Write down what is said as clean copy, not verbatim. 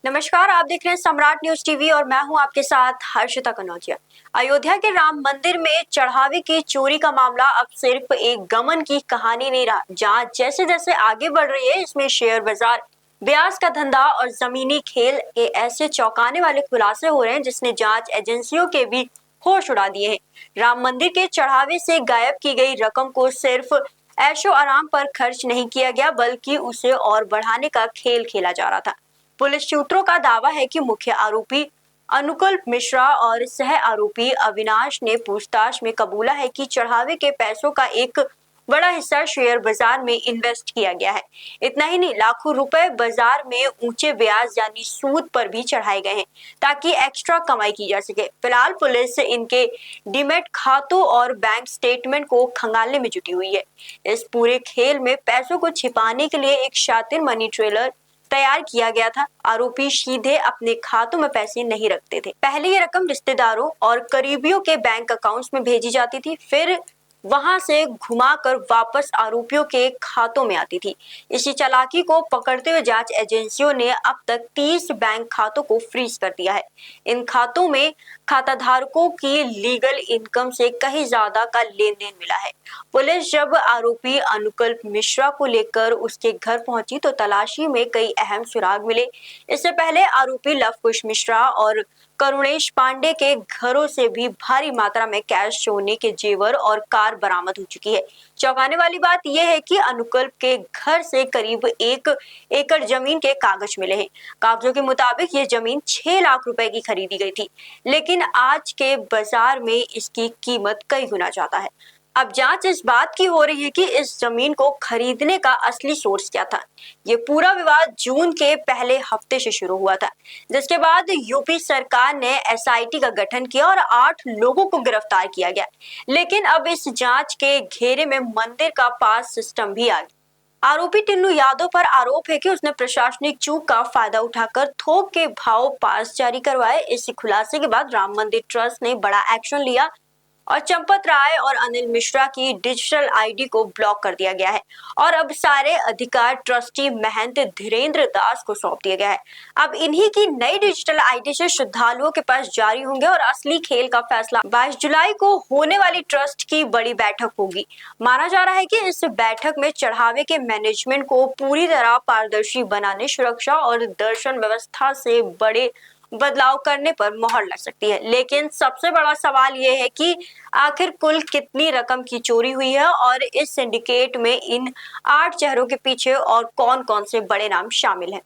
नमस्कार, आप देख रहे हैं सम्राट न्यूज टीवी और मैं हूं आपके साथ हर्षिता कनौजिया। अयोध्या के राम मंदिर में चढ़ावे की चोरी का मामला अब सिर्फ एक गमन की कहानी नहीं रहा। जांच जैसे जैसे आगे बढ़ रही है, इसमें शेयर बाजार, ब्याज का धंधा और जमीनी खेल के ऐसे चौंकाने वाले खुलासे हो रहे हैं जिसने जांच एजेंसियों के भी होश उड़ा दिए हैं। राम मंदिर के चढ़ावे से गायब की गई रकम को सिर्फ ऐशो आराम पर खर्च नहीं किया गया, बल्कि उसे और बढ़ाने का खेल खेला जा रहा था। पुलिस सूत्रों का दावा है कि मुख्य आरोपी अनुकल्प मिश्रा और सह आरोपी अविनाश ने पूछताछ में कबूला है कि चढ़ावे के पैसों का एक बड़ा हिस्सा शेयर बाजार में इन्वेस्ट किया गया है। इतना ही नहीं, लाखों रुपए बाजार में ऊंचे ब्याज यानी सूद पर भी चढ़ाए गए हैं ताकि एक्स्ट्रा कमाई की जा सके। फिलहाल पुलिस इनके डीमैट खातों और बैंक स्टेटमेंट को खंगालने में जुटी हुई है। इस पूरे खेल में पैसों को छिपाने के लिए एक शातिर मनी ट्रेलर तैयार किया गया था। आरोपी सीधे अपने खातों में पैसे नहीं रखते थे। पहले ये रकम रिश्तेदारों और करीबियों के बैंक अकाउंट्स में भेजी जाती थी, फिर वहां से घुमाकर वापस आरोपियों के खातों में आती थी। इसी चालाकी को पकड़ते हुए जांच एजेंसियों ने अब तक 30 बैंक खातों को फ्रीज कर दिया है। इन खातों में खाताधारकों की लीगल इनकम से कहीं ज्यादा का लेन देन मिला है। पुलिस जब आरोपी अनुकल्प मिश्रा को लेकर उसके घर पहुंची तो तलाशी में कई अहम सुराग मिले। इससे पहले आरोपी लवकुश मिश्रा और करुणेश पांडे के घरों से भी भारी मात्रा में कैश, सोने के जेवर और कार बरामद हो चुकी है। चौंकाने वाली बात यह है कि अनुकल्प के घर से करीब 1 एकड़ जमीन के कागज मिले हैं। कागजों के मुताबिक ये जमीन 6 लाख रुपए की खरीदी गई थी, लेकिन आज के बाजार में इसकी कीमत कई गुना ज्यादा है। अब जांच इस बात की हो रही है कि इस जमीन को खरीदने का असली सोर्स क्या था। ये पूरा विवाद जून के पहले हफ्ते से शुरू हुआ था, जिसके बाद यूपी सरकार ने एसआईटी का गठन किया और 8 लोगों को गिरफ्तार किया गया। लेकिन अब इस जांच के घेरे में मंदिर का पास सिस्टम भी आ गया। आरोपी टिन्नू यादव पर आरोप है कि उसने प्रशासनिक चूक का फायदा उठाकर थोक के भाव पास जारी करवाए। इस खुलासे के बाद राम मंदिर ट्रस्ट ने बड़ा एक्शन लिया और चंपत राय और अनिल मिश्रा की डिजिटल आईडी को ब्लॉक कर दिया गया है और अब सारे अधिकार ट्रस्टी महंत धीरेन्द्र दास को सौंप दिया गया है। अब इन्हीं की नई डिजिटल आईडी से श्रद्धालुओं के पास जारी होंगे और असली खेल का फैसला 22 जुलाई को होने वाली ट्रस्ट की बड़ी बैठक होगी। माना जा रहा है कि इस बैठक में चढ़ावे के मैनेजमेंट को पूरी तरह पारदर्शी बनाने, सुरक्षा और दर्शन व्यवस्था से बड़े बदलाव करने पर मोहर लग सकती है। लेकिन सबसे बड़ा सवाल यह है कि आखिर कुल कितनी रकम की चोरी हुई है और इस सिंडिकेट में इन 8 चेहरों के पीछे और कौन कौन से बड़े नाम शामिल हैं।